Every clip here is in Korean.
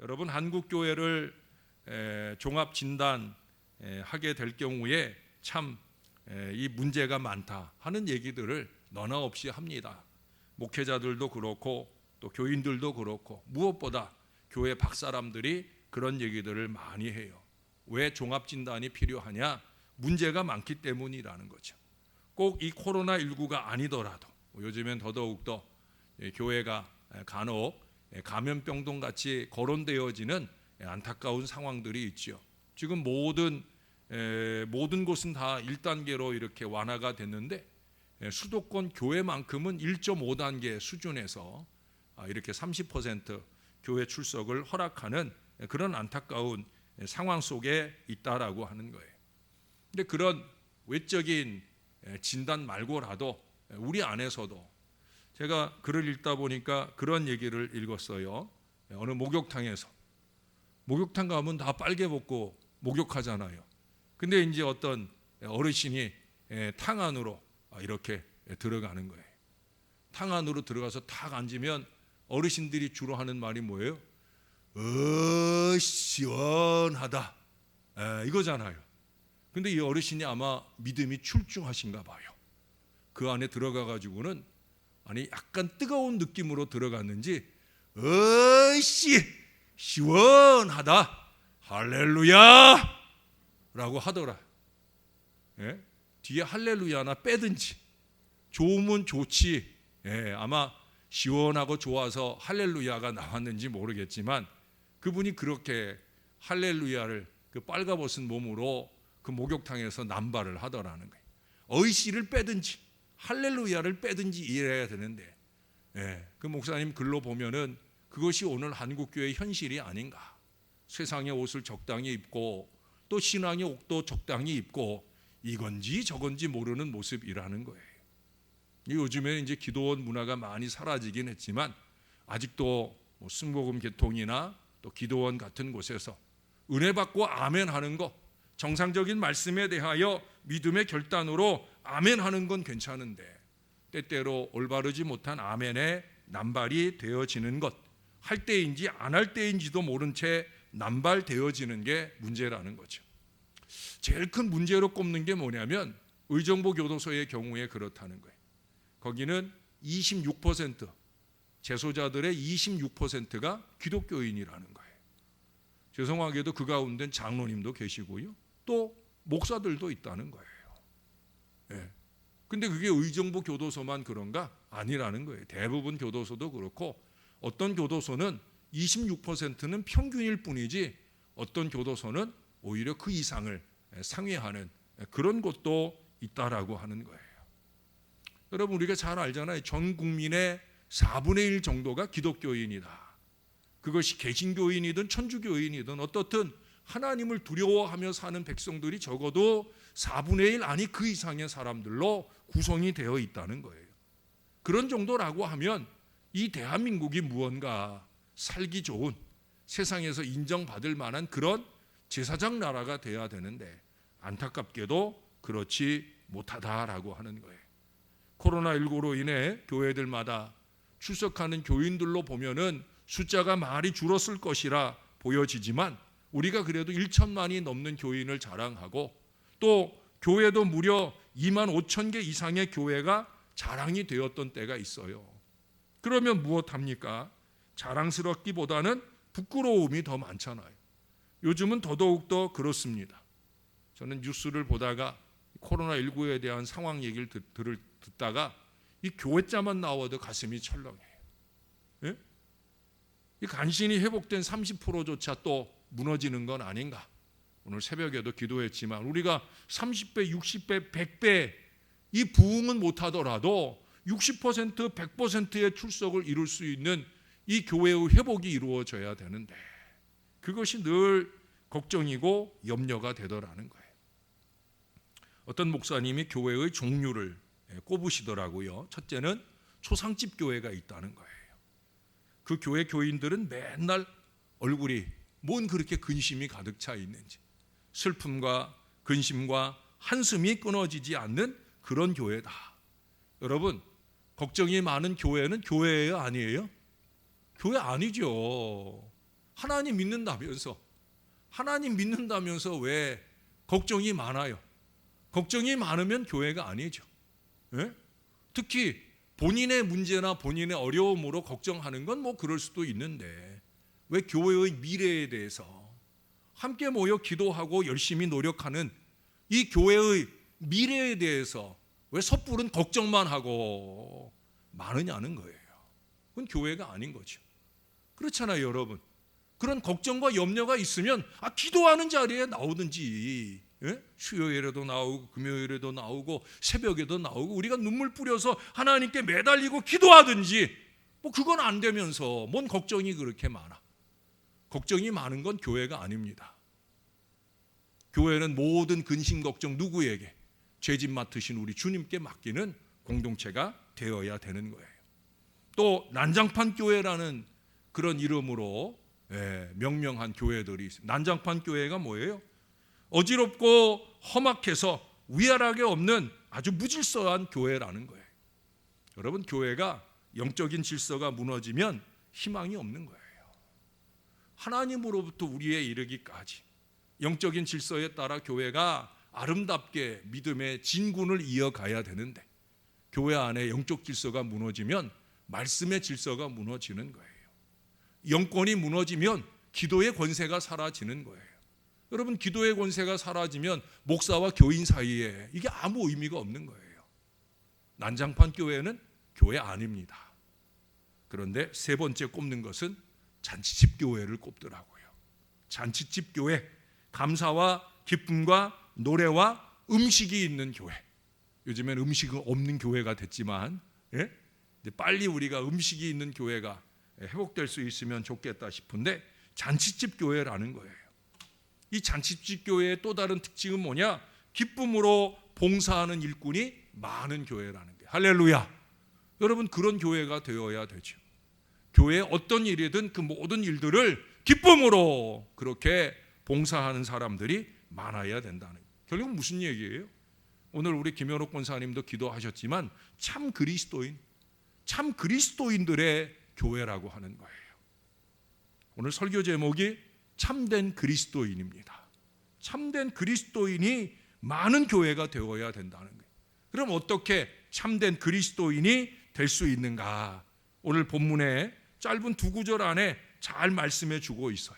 여러분, 한국 교회를 종합 진단 하게 될 경우에 참 이 문제가 많다 하는 얘기들을 너나 없이 합니다. 목회자들도 그렇고 또 교인들도 그렇고 무엇보다 교회 박사람들이 그런 얘기들을 많이 해요. 왜 종합 진단이 필요하냐? 문제가 많기 때문이라는 거죠. 꼭 이 코로나19가 아니더라도 요즘엔 더더욱더 교회가 간혹 감염병동 같이 거론되어지는 안타까운 상황들이 있죠. 지금 모든 곳은 다 1단계로 이렇게 완화가 됐는데 수도권 교회만큼은 1.5단계 수준에서 이렇게 30% 교회 출석을 허락하는 그런 안타까운 상황 속에 있다라고 하는 거예요. 근데 그런 외적인 진단 말고라도 우리 안에서도 제가 글을 읽다 보니까 그런 얘기를 읽었어요. 어느 목욕탕에서 목욕탕 가면 다 빨개 벗고 목욕하잖아요. 근데 이제 어떤 어르신이 탕 안으로 이렇게 들어가는 거예요. 탕 안으로 들어가서 탁 앉으면 어르신들이 주로 하는 말이 뭐예요? 시원하다 이거잖아요. 근데 이 어르신이 아마 믿음이 출중하신가 봐요. 그 안에 들어가 가지고는 약간 뜨거운 느낌으로 들어갔는지 시원하다 할렐루야 라고 하더라. 뒤에 할렐루야나 빼든지 좋으면 좋지. 아마 시원하고 좋아서 할렐루야가 나왔는지 모르겠지만 그분이 그렇게 할렐루야를 그 빨가벗은 몸으로 그 목욕탕에서 남발을 하더라는 거예요. 어이씨를 빼든지 할렐루야를 빼든지 이래야 되는데 그 목사님 글로 보면은 그것이 오늘 한국교회의 현실이 아닌가. 세상의 옷을 적당히 입고 또 신앙의 옷도 적당히 입고 이건지 저건지 모르는 모습이라는 거예요. 요즘에 이제 기도원 문화가 많이 사라지긴 했지만 아직도 순복음 계통이나 또 기도원 같은 곳에서 은혜 받고 아멘 하는 거, 정상적인 말씀에 대하여 믿음의 결단으로 아멘 하는 건 괜찮은데 때때로 올바르지 못한 아멘에 남발이 되어지는 것, 할 때인지 안 할 때인지도 모른 채 남발되어지는 게 문제라는 거죠. 제일 큰 문제로 꼽는 게 뭐냐면 의정부 교도소의 경우에 그렇다는 거예요. 거기는 26% 재소자들의 26%가 기독교인이라는 거예요. 죄송하게도 그 가운데 장로님도 계시고요. 또 목사들도 있다는 거예요. 근데 그게 의정부 교도소만 그런가? 아니라는 거예요. 대부분 교도소도 그렇고 어떤 교도소는 26%는 평균일 뿐이지 어떤 교도소는 오히려 그 이상을 상회하는 그런 곳도 있다라고 하는 거예요. 여러분, 우리가 잘 알잖아요. 전 국민의 4분의 1 정도가 기독교인이다. 그것이 개신교인이든 천주교인이든 어떻든 하나님을 두려워하며 사는 백성들이 적어도 4분의 1 아니 그 이상의 사람들로 구성이 되어 있다는 거예요. 그런 정도라고 하면 이 대한민국이 무언가 살기 좋은 세상에서 인정받을 만한 그런 제사장 나라가 돼야 되는데 안타깝게도 그렇지 못하다라고 하는 거예요. 코로나19로 인해 교회들마다 출석하는 교인들로 보면은 숫자가 많이 줄었을 것이라 보여지지만 우리가 그래도 1천만이 넘는 교인을 자랑하고 또 교회도 무려 2만 5천 개 이상의 교회가 자랑이 되었던 때가 있어요. 그러면 무엇합니까? 자랑스럽기보다는 부끄러움이 더 많잖아요. 요즘은 더더욱더 그렇습니다. 저는 뉴스를 보다가 코로나19에 대한 상황 얘기를 듣다가 이 교회자만 나와도 가슴이 철렁해요. 이 간신히 회복된 30%조차 또 무너지는 건 아닌가. 오늘 새벽에도 기도했지만 우리가 30배, 60배, 100배 이 부흥은 못하더라도 60%, 100%의 출석을 이룰 수 있는 이 교회의 회복이 이루어져야 되는데 그것이 늘 걱정이고 염려가 되더라는 거예요. 어떤 목사님이 교회의 종류를 꼽으시더라고요. 첫째는 초상집 교회가 있다는 거예요. 그 교회 교인들은 맨날 얼굴이 뭔 그렇게 근심이 가득 차 있는지 슬픔과 근심과 한숨이 끊어지지 않는 그런 교회다. 여러분, 걱정이 많은 교회는 교회예요, 아니에요? 교회 아니죠. 하나님 믿는다면서 왜 걱정이 많아요? 걱정이 많으면 교회가 아니죠. 예? 특히 본인의 문제나 본인의 어려움으로 걱정하는 건 뭐 그럴 수도 있는데 왜 교회의 미래에 대해서 함께 모여 기도하고 열심히 노력하는 이 교회의 미래에 대해서 왜 섣부른 걱정만 하고 많으냐는 거예요. 그건 교회가 아닌 거죠. 그렇잖아요, 여러분. 그런 걱정과 염려가 있으면 기도하는 자리에 나오든지, 예? 수요일에도 나오고 금요일에도 나오고 새벽에도 나오고 우리가 눈물 뿌려서 하나님께 매달리고 기도하든지, 뭐 그건 안 되면서 뭔 걱정이 그렇게 많아. 걱정이 많은 건 교회가 아닙니다. 교회는 모든 근심 걱정 누구에게? 죄짐 맡으신 우리 주님께 맡기는 공동체가 되어야 되는 거예요. 또 난장판 교회라는 그런 이름으로 명명한 교회들이 있습니다. 난장판 교회가 뭐예요? 어지럽고 험악해서 위아락에 없는 아주 무질서한 교회라는 거예요. 여러분, 교회가 영적인 질서가 무너지면 희망이 없는 거예요. 하나님으로부터 우리에 이르기까지 영적인 질서에 따라 교회가 아름답게 믿음의 진군을 이어가야 되는데, 교회 안에 영적 질서가 무너지면 말씀의 질서가 무너지는 거예요. 영권이 무너지면 기도의 권세가 사라지는 거예요. 여러분, 기도의 권세가 사라지면 목사와 교인 사이에 이게 아무 의미가 없는 거예요. 난장판 교회는 교회 아닙니다. 그런데 세 번째 꼽는 것은 잔치집 교회를 꼽더라고요. 잔치집 교회, 감사와 기쁨과 노래와 음식이 있는 교회. 요즘엔 음식은 없는 교회가 됐지만, 예? 빨리 우리가 음식이 있는 교회가 회복될 수 있으면 좋겠다 싶은데, 잔치집 교회라는 거예요. 이 잔치집 교회의 또 다른 특징은 뭐냐? 기쁨으로 봉사하는 일꾼이 많은 교회라는 거예요. 할렐루야. 여러분, 그런 교회가 되어야 되죠. 교회에 어떤 일이든 그 모든 일들을 기쁨으로 그렇게 봉사하는 사람들이 많아야 된다는 거예요. 결국 무슨 얘기예요? 오늘 우리 김현옥 권사님도 기도하셨지만 참 그리스도인들의 교회라고 하는 거예요. 오늘 설교 제목이 참된 그리스도인입니다. 참된 그리스도인이 많은 교회가 되어야 된다는 거예요. 그럼 어떻게 참된 그리스도인이 될 수 있는가? 오늘 본문에 짧은 두 구절 안에 잘 말씀해 주고 있어요.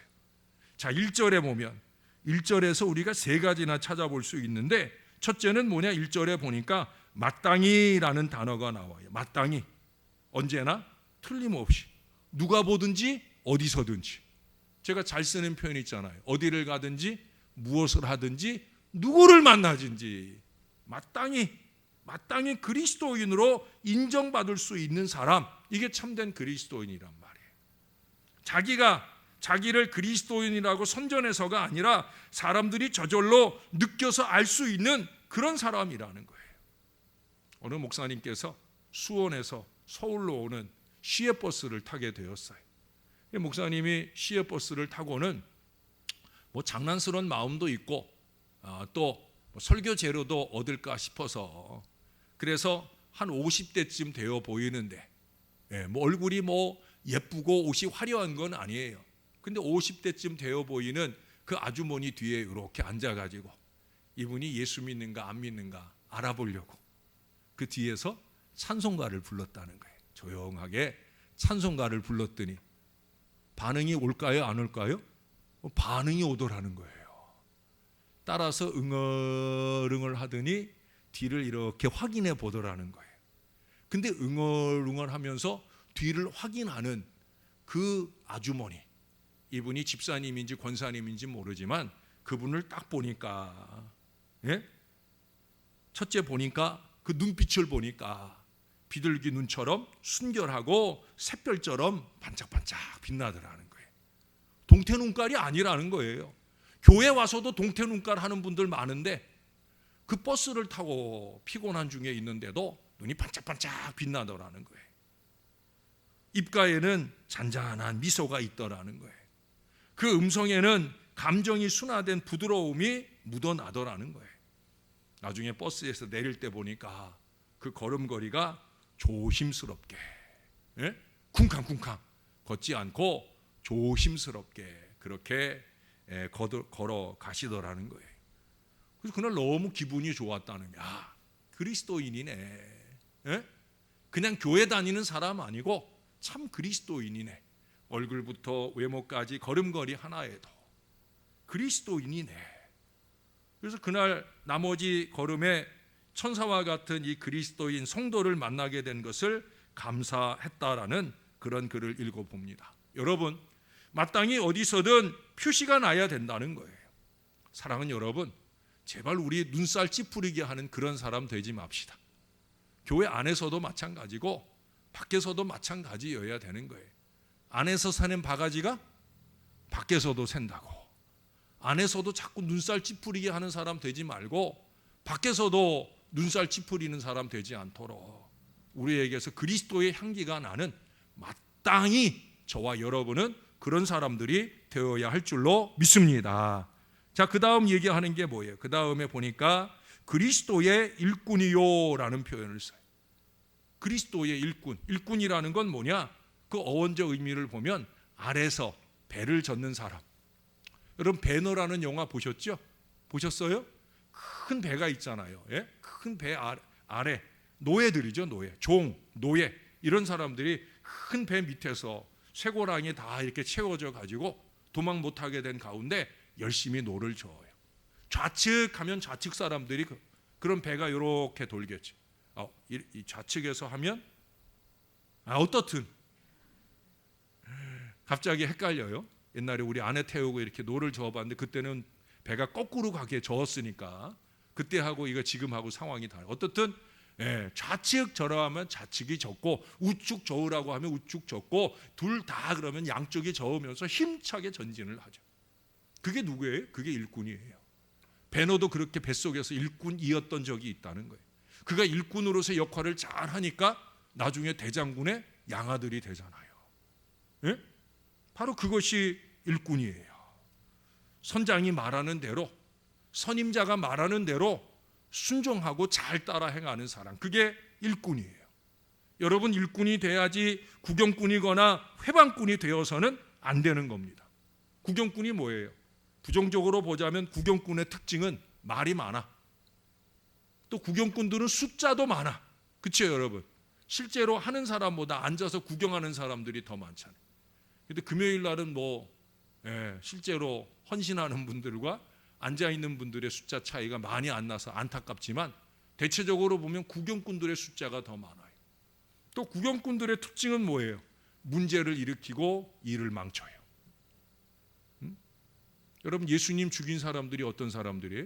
자, 1절에 보면 1절에서 우리가 세 가지나 찾아볼 수 있는데, 첫째는 뭐냐? 1절에 보니까 마땅히라는 단어가 나와요. 마땅히. 언제나 틀림없이 누가 보든지 어디서든지. 제가 잘 쓰는 표현 있잖아요. 어디를 가든지 무엇을 하든지 누구를 만나든지 마땅히 그리스도인으로 인정받을 수 있는 사람, 이게 참된 그리스도인이란 말이에요. 자기를 그리스도인이라고 선전해서가 아니라 사람들이 저절로 느껴서 알 수 있는 그런 사람이라는 거예요. 어느 목사님께서 수원에서 서울로 오는 시외버스를 타게 되었어요. 목사님이 시외버스를 타고는 뭐 장난스러운 마음도 있고 또 설교 재료도 얻을까 싶어서, 그래서 한 50대쯤 되어 보이는데, 뭐 얼굴이 뭐 예쁘고 옷이 화려한 건 아니에요. 근데 50대쯤 되어 보이는 그 아주머니 뒤에 이렇게 앉아가지고 이분이 예수 믿는가 안 믿는가 알아보려고 그 뒤에서 찬송가를 불렀다는 거예요. 조용하게 찬송가를 불렀더니 반응이 올까요, 안 올까요? 반응이 오더라는 거예요. 따라서 응얼응얼 하더니 뒤를 이렇게 확인해 보더라는 거예요. 근데 응얼응얼 하면서 뒤를 확인하는 그 아주머니, 이분이 집사님인지 권사님인지 모르지만 그분을 딱 보니까, 첫째 보니까 그 눈빛을 보니까 비둘기 눈처럼 순결하고 샛별처럼 반짝반짝 빛나더라는 거예요. 동태 눈깔이 아니라는 거예요. 교회 와서도 동태 눈깔 하는 분들 많은데 그 버스를 타고 피곤한 중에 있는데도 눈이 반짝반짝 빛나더라는 거예요. 입가에는 잔잔한 미소가 있더라는 거예요. 그 음성에는 감정이 순화된 부드러움이 묻어나더라는 거예요. 나중에 버스에서 내릴 때 보니까 그 걸음걸이가 조심스럽게 쿵쾅쿵쾅 걷지 않고 조심스럽게 그렇게 걸어 가시더라는 거예요. 그래서 그날 너무 기분이 좋았다는 거야. 야, 그리스도인이네. 예? 그냥 교회 다니는 사람 아니고 참 그리스도인이네. 얼굴부터 외모까지 걸음걸이 하나에도 그리스도인이네. 그래서 그날 나머지 걸음에 천사와 같은 이 그리스도인 성도를 만나게 된 것을 감사했다라는 그런 글을 읽어봅니다. 여러분, 마땅히 어디서든 표시가 나야 된다는 거예요. 사랑하는 여러분, 제발 우리 눈살 찌푸리게 하는 그런 사람 되지 맙시다. 교회 안에서도 마찬가지고 밖에서도 마찬가지여야 되는 거예요. 안에서 사는 바가지가 밖에서도 샌다고. 안에서도 자꾸 눈살 찌푸리게 하는 사람 되지 말고 밖에서도 눈살 찌푸리는 사람 되지 않도록 우리에게서 그리스도의 향기가 나는 마땅히 저와 여러분은 그런 사람들이 되어야 할 줄로 믿습니다. 자, 그 다음 얘기하는 게 뭐예요? 그 다음에 보니까 그리스도의 일꾼이요라는 표현을 써요. 그리스도의 일꾼. 일꾼이라는 건 뭐냐? 그 어원적 의미를 보면 아래서 배를 젓는 사람. 여러분, 배너라는 영화 보셨죠? 보셨어요? 큰 배가 있잖아요. 예? 큰 배 아래 노예들이죠. 노예, 종, 노예 이런 사람들이 큰 배 밑에서 쇠고랑이 다 이렇게 채워져 가지고 도망 못하게 된 가운데 열심히 노를 저어요. 좌측하면 좌측 사람들이 그런 배가 이렇게 돌겠지. 이 좌측에서 하면 어떻든 갑자기 헷갈려요. 옛날에 우리 아내 태우고 이렇게 노를 저어봤는데 그때는 배가 거꾸로 가게 저었으니까 그때하고 이거 지금하고 상황이 달라요. 어떻든 좌측 저어하면 좌측이 젖고 우측 저으라고 하면 우측 젖고 둘 다 그러면 양쪽이 저으면서 힘차게 전진을 하죠. 그게 누구예요? 그게 일꾼이에요. 베너도 그렇게 뱃속에서 일꾼이었던 적이 있다는 거예요. 그가 일꾼으로서의 역할을 잘 하니까 나중에 대장군의 양아들이 되잖아요. 예? 바로 그것이 일꾼이에요. 선장이 말하는 대로, 선임자가 말하는 대로 순종하고 잘 따라 행하는 사람, 그게 일꾼이에요. 여러분, 일꾼이 돼야지 구경꾼이거나 회방꾼이 되어서는 안 되는 겁니다. 구경꾼이 뭐예요? 부정적으로 보자면 구경꾼의 특징은 말이 많아. 또 구경꾼들은 숫자도 많아. 그렇죠, 여러분? 실제로 하는 사람보다 앉아서 구경하는 사람들이 더 많잖아요. 근데 금요일 날은 실제로 헌신하는 분들과 앉아있는 분들의 숫자 차이가 많이 안 나서 안타깝지만 대체적으로 보면 구경꾼들의 숫자가 더 많아요. 또 구경꾼들의 특징은 뭐예요? 문제를 일으키고 일을 망쳐요. 여러분, 예수님 죽인 사람들이 어떤 사람들이에요?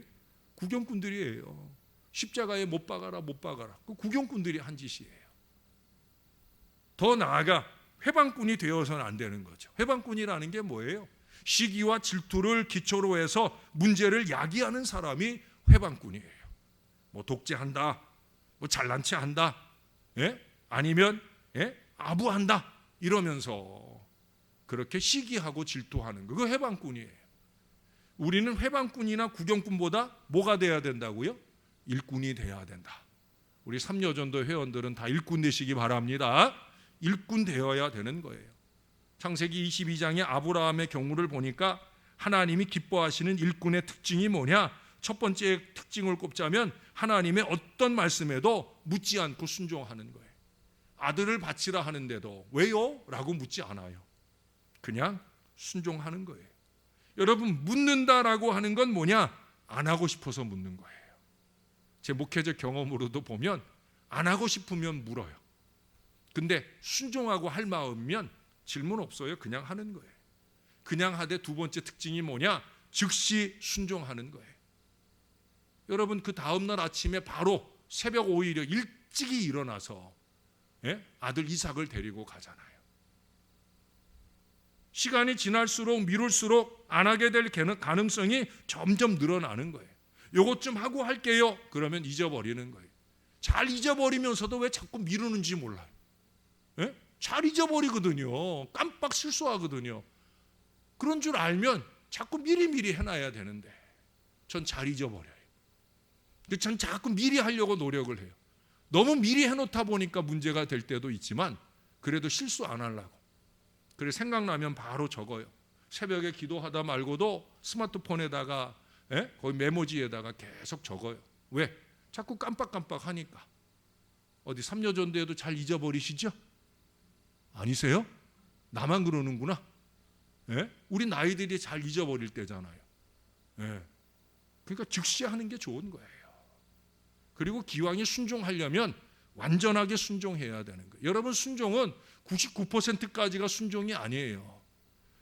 구경꾼들이에요. 십자가에 못 박아라 못 박아라. 그 구경꾼들이 한 짓이에요. 더 나아가 회방꾼이 되어서는 안 되는 거죠. 회방꾼이라는 게 뭐예요? 시기와 질투를 기초로 해서 문제를 야기하는 사람이 회방꾼이에요. 뭐 독재한다, 뭐 잘난 체 한다, 아니면 아부한다 이러면서 그렇게 시기하고 질투하는 거, 그거 회방꾼이에요. 우리는 회방꾼이나 구경꾼보다 뭐가 돼야 된다고요? 일꾼이 돼야 된다. 우리 삼여전도 회원들은 다 일꾼 되시기 바랍니다. 일꾼 되어야 되는 거예요. 창세기 22장의 아브라함의 경우를 보니까 하나님이 기뻐하시는 일꾼의 특징이 뭐냐? 첫 번째 특징을 꼽자면 하나님의 어떤 말씀에도 묻지 않고 순종하는 거예요. 아들을 바치라 하는데도 왜요? 라고 묻지 않아요. 그냥 순종하는 거예요. 여러분, 묻는다라고 하는 건 뭐냐? 안 하고 싶어서 묻는 거예요. 제 목회적 경험으로도 보면 안 하고 싶으면 물어요. 근데 순종하고 할 마음이면 질문 없어요. 그냥 하는 거예요. 그냥 하되 두 번째 특징이 뭐냐? 즉시 순종하는 거예요. 여러분, 그 다음날 아침에 바로 새벽 오히려 일찍이 일어나서 아들 이삭을 데리고 가잖아요. 시간이 지날수록 미룰수록 안 하게 될 가능성이 점점 늘어나는 거예요. 요것 좀 하고 할게요. 그러면 잊어버리는 거예요. 잘 잊어버리면서도 왜 자꾸 미루는지 몰라요. 잘 잊어버리거든요. 깜빡 실수하거든요. 그런 줄 알면 자꾸 미리미리 해놔야 되는데 전 잘 잊어버려요. 전 자꾸 미리 하려고 노력을 해요. 너무 미리 해놓다 보니까 문제가 될 때도 있지만 그래도 실수 안 하려고. 그래 생각나면 바로 적어요. 새벽에 기도하다 말고도 스마트폰에다가 거기 메모지에다가 계속 적어요. 왜? 자꾸 깜빡깜빡 하니까. 어디 3년 전에도 잘 잊어버리시죠? 아니세요? 나만 그러는구나. 우리 나이들이 잘 잊어버릴 때잖아요. 그러니까 즉시 하는 게 좋은 거예요. 그리고 기왕에 순종하려면 완전하게 순종해야 되는 거예요. 여러분, 순종은 99%까지가 순종이 아니에요.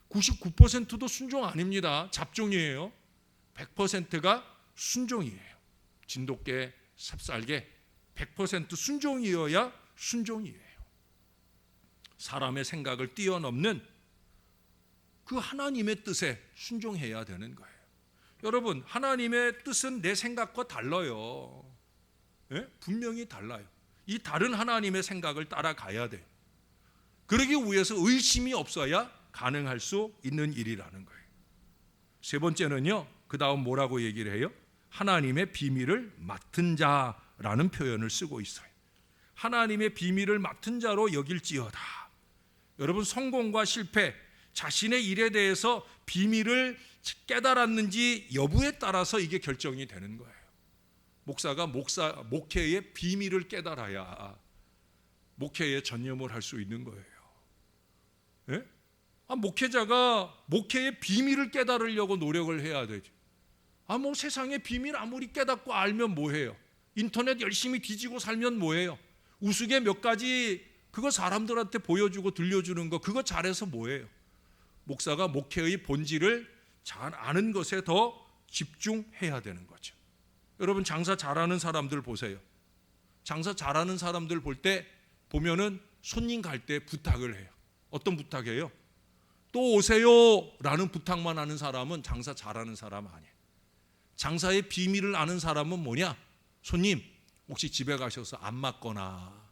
99%도 순종 아닙니다. 잡종이에요. 100%가 순종이에요. 진돗개, 삽살개 100% 순종이어야 순종이에요. 사람의 생각을 뛰어넘는 그 하나님의 뜻에 순종해야 되는 거예요. 여러분, 하나님의 뜻은 내 생각과 달라요. 분명히 달라요. 이 다른 하나님의 생각을 따라가야 돼요. 그러기 위해서 의심이 없어야 가능할 수 있는 일이라는 거예요. 세 번째는요, 그 다음 뭐라고 얘기를 해요? 하나님의 비밀을 맡은 자라는 표현을 쓰고 있어요. 하나님의 비밀을 맡은 자로 여길지어다. 여러분, 성공과 실패, 자신의 일에 대해서 비밀을 깨달았는지 여부에 따라서 이게 결정이 되는 거예요. 목사가 목회의 비밀을 깨달아야 목회에 전념을 할 수 있는 거예요. 목회자가 목회의 비밀을 깨달으려고 노력을 해야 되죠. 뭐 세상의 비밀 아무리 깨닫고 알면 뭐해요? 인터넷 열심히 뒤지고 살면 뭐해요? 우스개 몇 가지 그거 사람들한테 보여주고 들려주는 거 그거 잘해서 뭐해요? 목사가 목회의 본질을 잘 아는 것에 더 집중해야 되는 거죠. 여러분, 장사 잘하는 사람들 보세요. 장사 잘하는 사람들 볼 때 보면은 손님 갈 때 부탁을 해요. 어떤 부탁해요? 또 오세요 라는 부탁만 하는 사람은 장사 잘하는 사람 아니에요. 장사의 비밀을 아는 사람은 뭐냐? 손님 혹시 집에 가셔서 안 맞거나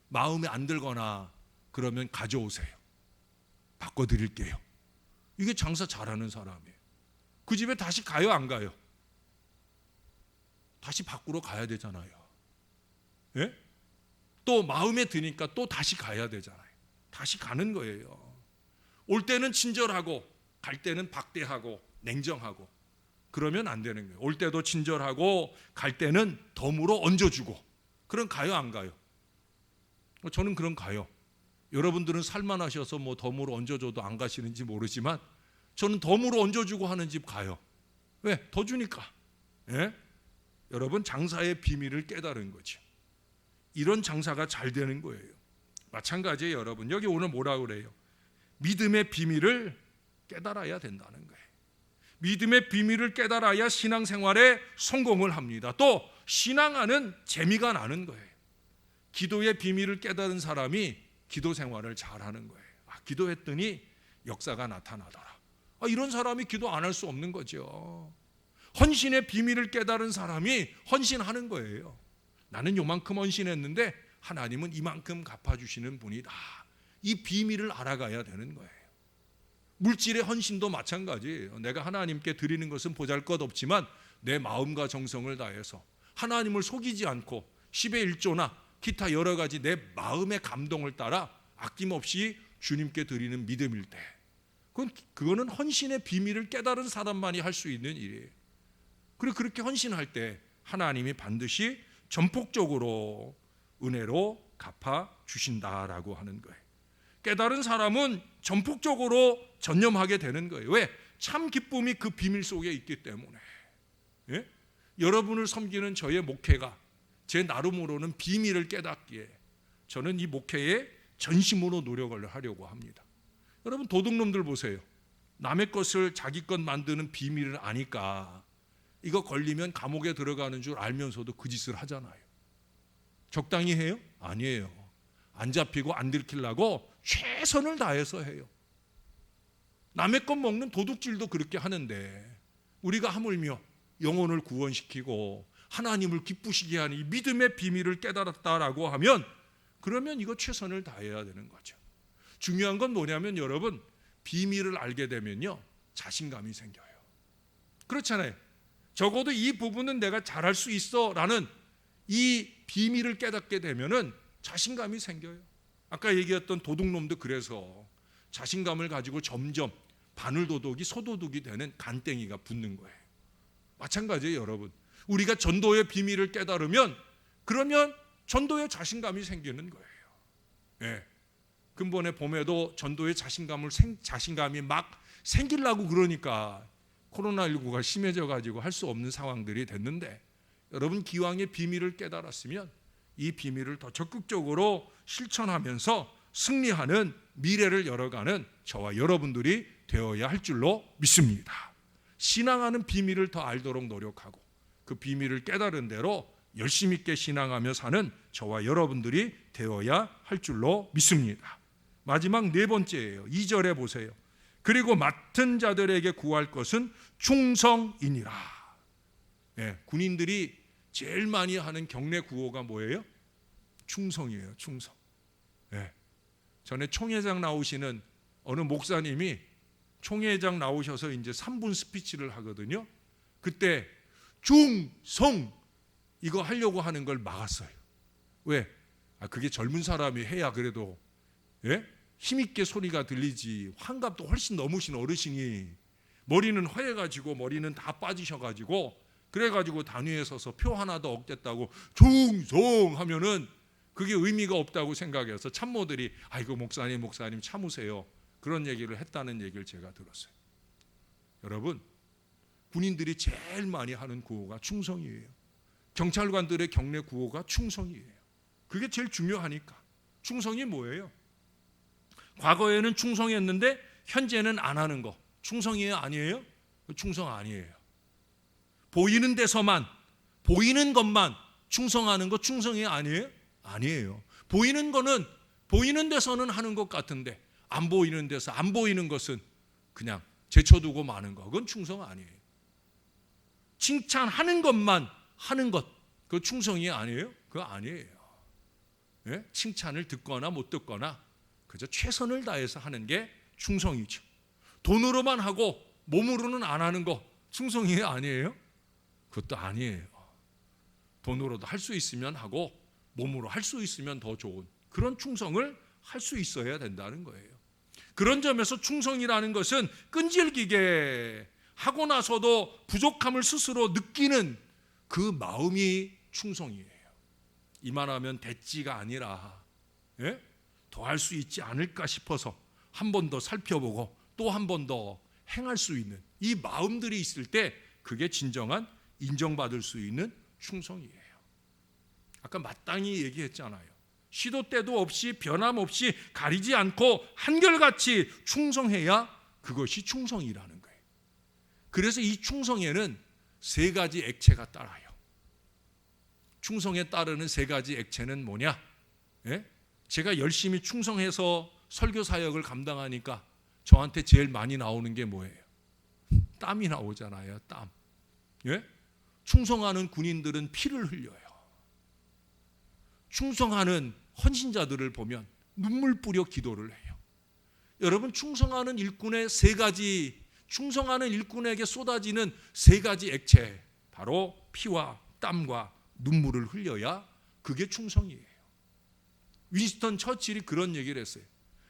마음에 안 들거나 그러면 가져오세요. 바꿔드릴게요. 이게 장사 잘하는 사람이에요. 그 집에 다시 가요, 안 가요? 다시 바꾸러 가야 되잖아요. 또 마음에 드니까 또 다시 가야 되잖아요. 다시 가는 거예요. 올 때는 친절하고 갈 때는 박대하고 냉정하고 그러면 안 되는 거예요. 올 때도 친절하고 갈 때는 덤으로 얹어주고. 그럼 가요, 안 가요? 저는 그럼 가요. 여러분들은 살만하셔서 뭐 덤으로 얹어줘도 안 가시는지 모르지만 저는 덤으로 얹어주고 하는 집 가요. 왜? 더 주니까. 여러분, 장사의 비밀을 깨달은 거죠. 이런 장사가 잘 되는 거예요. 마찬가지예요. 여러분, 여기 오늘 뭐라고 그래요? 믿음의 비밀을 깨달아야 된다는 거예요. 믿음의 비밀을 깨달아야 신앙생활에 성공을 합니다. 또 신앙하는 재미가 나는 거예요. 기도의 비밀을 깨달은 사람이 기도 생활을 잘하는 거예요. 기도했더니 역사가 나타나더라. 이런 사람이 기도 안 할 수 없는 거죠. 헌신의 비밀을 깨달은 사람이 헌신하는 거예요. 나는 요만큼 헌신했는데 하나님은 이만큼 갚아주시는 분이다. 이 비밀을 알아가야 되는 거예요. 물질의 헌신도 마찬가지예요. 내가 하나님께 드리는 것은 보잘것없지만 내 마음과 정성을 다해서 하나님을 속이지 않고 10의 1조나 기타 여러 가지 내 마음의 감동을 따라 아낌없이 주님께 드리는 믿음일 때 그거는 헌신의 비밀을 깨달은 사람만이 할 수 있는 일이에요. 그리고 그렇게 헌신할 때 하나님이 반드시 전폭적으로 은혜로 갚아주신다라고 하는 거예요. 깨달은 사람은 전폭적으로 전념하게 되는 거예요. 왜? 참 기쁨이 그 비밀 속에 있기 때문에. 여러분을 섬기는 저의 목회가 제 나름으로는 비밀을 깨닫기에 저는 이 목회에 전심으로 노력을 하려고 합니다. 여러분, 도둑놈들 보세요. 남의 것을 자기 것 만드는 비밀을 아니까 이거 걸리면 감옥에 들어가는 줄 알면서도 그 짓을 하잖아요. 적당히 해요? 아니에요. 안 잡히고 안 들키려고 최선을 다해서 해요. 남의 것 먹는 도둑질도 그렇게 하는데 우리가 하물며 영혼을 구원시키고 하나님을 기쁘시게 하는 이 믿음의 비밀을 깨달았다라고 하면 그러면 이거 최선을 다해야 되는 거죠. 중요한 건 뭐냐면 여러분, 비밀을 알게 되면요 자신감이 생겨요. 그렇잖아요. 적어도 이 부분은 내가 잘할 수 있어 라는 이 비밀을 깨닫게 되면은 자신감이 생겨요. 아까 얘기했던 도둑놈도 그래서 자신감을 가지고 점점 바늘도둑이 소도둑이 되는 간땡이가 붙는 거예요. 마찬가지예요, 여러분. 우리가 전도의 비밀을 깨달으면 그러면 전도에 자신감이 생기는 거예요. 예. 근본에 봄에도 전도에 자신감이 막 생기려고 그러니까 코로나19가 심해져 가지고 할 수 없는 상황들이 됐는데, 여러분 기왕의 비밀을 깨달았으면 이 비밀을 더 적극적으로 실천하면서 승리하는 미래를 열어가는 저와 여러분들이 되어야 할 줄로 믿습니다. 신앙하는 비밀을 더 알도록 노력하고 그 비밀을 깨달은 대로 열심 있게 신앙하며 사는 저와 여러분들이 되어야 할 줄로 믿습니다. 마지막 네 번째예요. 2절에 보세요. 그리고 맡은 자들에게 구할 것은 충성이니라. 예, 군인들이 제일 많이 하는 경례 구호가 뭐예요? 충성이에요. 충성. 예. 전에 총회장 나오시는 어느 목사님이 총회장 나오셔서 이제 3분 스피치를 하거든요. 그때 충성 이거 하려고 하는 걸 막았어요. 왜? 그게 젊은 사람이 해야 그래도 힘있게 소리가 들리지. 환갑도 훨씬 넘으신 어르신이 머리는 허해가지고 머리는 다 빠지셔가지고 그래가지고 단위에 서서 표 하나도 없겠다고 충성 하면은 그게 의미가 없다고 생각해서 참모들이 아이고 목사님 참으세요. 그런 얘기를 했다는 얘기를 제가 들었어요. 여러분, 군인들이 제일 많이 하는 구호가 충성이에요. 경찰관들의 경례 구호가 충성이에요. 그게 제일 중요하니까. 충성이 뭐예요? 과거에는 충성했는데 현재는 안 하는 거 충성이에요? 아니에요? 충성 아니에요. 보이는 데서만, 보이는 것만 충성하는 거 충성이 아니에요? 아니에요. 보이는 거는 보이는 데서는 하는 것 같은데 안 보이는 데서 안 보이는 것은 그냥 제쳐두고 마는 거, 그건 충성 아니에요. 칭찬하는 것만 하는 것, 그거 충성이 아니에요? 그거 아니에요. 예? 칭찬을 듣거나 못 듣거나 그저 최선을 다해서 하는 게 충성이죠. 돈으로만 하고 몸으로는 안 하는 거 충성이 아니에요? 그것도 아니에요. 돈으로도 할 수 있으면 하고 몸으로 할 수 있으면 더 좋은 그런 충성을 할 수 있어야 된다는 거예요. 그런 점에서 충성이라는 것은 끈질기게 하고 나서도 부족함을 스스로 느끼는 그 마음이 충성이에요. 이만하면 됐지가 아니라 더 할 수 있지 않을까 싶어서 한 번 더 살펴보고 또 한 번 더 행할 수 있는 이 마음들이 있을 때 그게 진정한 인정받을 수 있는 충성이에요. 아까 마땅히 얘기했잖아요. 시도 때도 없이 변함없이 가리지 않고 한결같이 충성해야 그것이 충성이라는 거예요. 그래서 이 충성에는 세 가지 액체가 따라요. 충성에 따르는 세 가지 액체는 뭐냐? 제가 열심히 충성해서 설교 사역을 감당하니까 저한테 제일 많이 나오는 게 뭐예요? 땀이 나오잖아요. 땀. 충성하는 군인들은 피를 흘려요. 충성하는 헌신자들을 보면 눈물 뿌려 기도를 해요. 여러분, 충성하는 일꾼의 세 가지, 충성하는 일꾼에게 쏟아지는 세 가지 액체, 바로 피와 땀과 눈물을 흘려야 그게 충성이에요. 윈스턴 처칠이 그런 얘기를 했어요.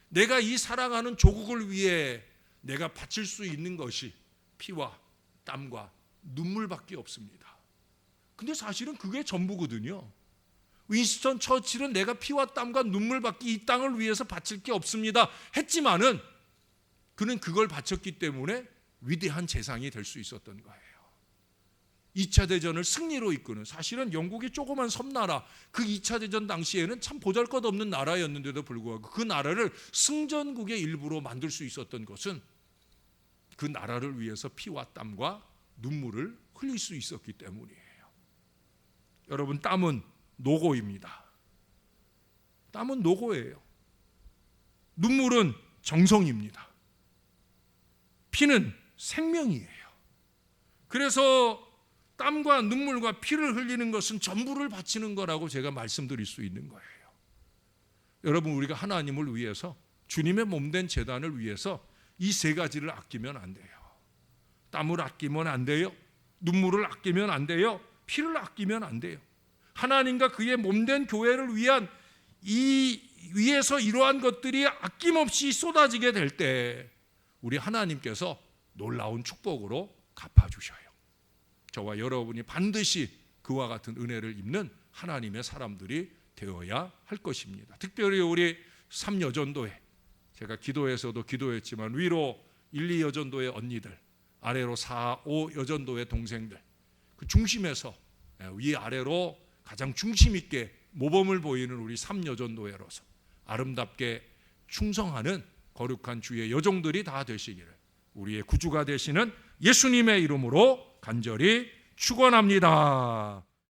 내가 이 사랑하는 조국을 위해 내가 바칠 수 있는 것이 피와 땀과 눈물밖에 없습니다. 근데 사실은 그게 전부거든요. 윈스턴 처칠은 내가 피와 땀과 눈물밖에 이 땅을 위해서 바칠 게 없습니다 했지만은 그는 그걸 바쳤기 때문에 위대한 재상이 될 수 있었던 거예요. 2차 대전을 승리로 이끄는, 사실은 영국이 조그만 섬나라, 그 2차 대전 당시에는 참 보잘것없는 나라였는데도 불구하고 그 나라를 승전국의 일부로 만들 수 있었던 것은 그 나라를 위해서 피와 땀과 눈물을 흘릴 수 있었기 때문이에요. 여러분, 땀은 노고입니다. 땀은 노고예요. 눈물은 정성입니다. 피는 생명이에요. 그래서 땀과 눈물과 피를 흘리는 것은 전부를 바치는 거라고 제가 말씀드릴 수 있는 거예요. 여러분, 우리가 하나님을 위해서, 주님의 몸된 제단을 위해서 이 세 가지를 아끼면 안 돼요. 땀을 아끼면 안 돼요. 눈물을 아끼면 안 돼요. 피를 아끼면 안 돼요. 하나님과 그의 몸된 교회를 위한 이 위에서 이러한 것들이 아낌없이 쏟아지게 될 때 우리 하나님께서 놀라운 축복으로 갚아주셔요. 저와 여러분이 반드시 그와 같은 은혜를 입는 하나님의 사람들이 되어야 할 것입니다. 특별히 우리 3여전도회, 제가 기도에서도 기도했지만 위로 1, 2여전도의 언니들, 아래로 4, 5여전도의 동생들, 그 중심에서 위아래로 가장 중심 있게 모범을 보이는 우리 3여전도회로서 아름답게 충성하는 거룩한 주의 여종들이 다 되시기를 우리의 구주가 되시는 예수님의 이름으로 간절히 축원합니다.